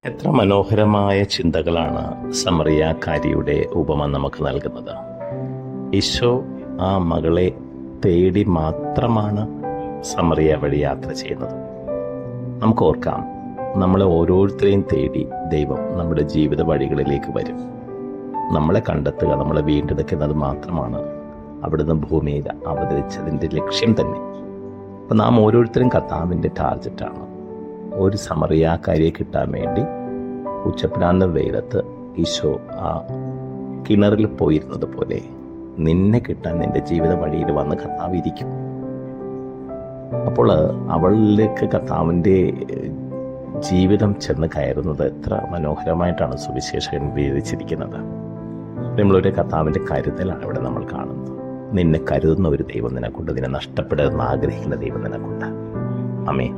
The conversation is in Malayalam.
എത്ര മനോഹരമായ ചിന്തകളാണ് സമറിയാക്കാരിയുടെ ഉപമ നമുക്ക് നൽകുന്നത്. ഈശോ ആ മകളെ തേടി മാത്രമാണ് സമറിയ വഴി യാത്ര ചെയ്യുന്നത്. നമുക്ക് ഓർക്കാം, നമ്മളെ ഓരോരുത്തരെയും തേടി ദൈവം നമ്മുടെ ജീവിത വഴികളിലേക്ക് വരും. നമ്മളെ കണ്ടെത്തുക, നമ്മളെ വീണ്ടെടുക്കുന്നത് മാത്രമാണ് അവിടുന്ന് ഭൂമിയിൽ അവതരിച്ചതിൻ്റെ ലക്ഷ്യം തന്നെ. അപ്പം നാം ഓരോരുത്തരും കർത്താവിൻ്റെ ടാർജറ്റാണ്. ഒരു സമറിയാക്കാരിയെ കിട്ടാൻ വേണ്ടി ഉച്ചപ്രാന്ത വെയിലത്ത് ഈശോ ആ കിണറിൽ പോയിരുന്നത് പോലെ നിന്നെ കിട്ടാൻ നിന്റെ ജീവിത വഴിയിൽ വന്ന് കർത്താവ് ഇരിക്കും. അപ്പോൾ അവളിലേക്ക് കർത്താവിൻ്റെ ജീവിതം ചെന്ന് കയറുന്നത് എത്ര മനോഹരമായിട്ടാണ് സുവിശേഷകൻ വിവരിച്ചിരിക്കുന്നത്. നമ്മളൊരു കർത്താവിൻ്റെ കരുതലാണ് ഇവിടെ നമ്മൾ കാണുന്നത്. നിന്നെ കരുതുന്ന ഒരു ദൈവം നിനക്കുണ്ട്, നിന്നെ നഷ്ടപ്പെടരുതെന്ന് ആഗ്രഹിക്കുന്ന ദൈവം നിനക്കുണ്ട്. ആമേൻ.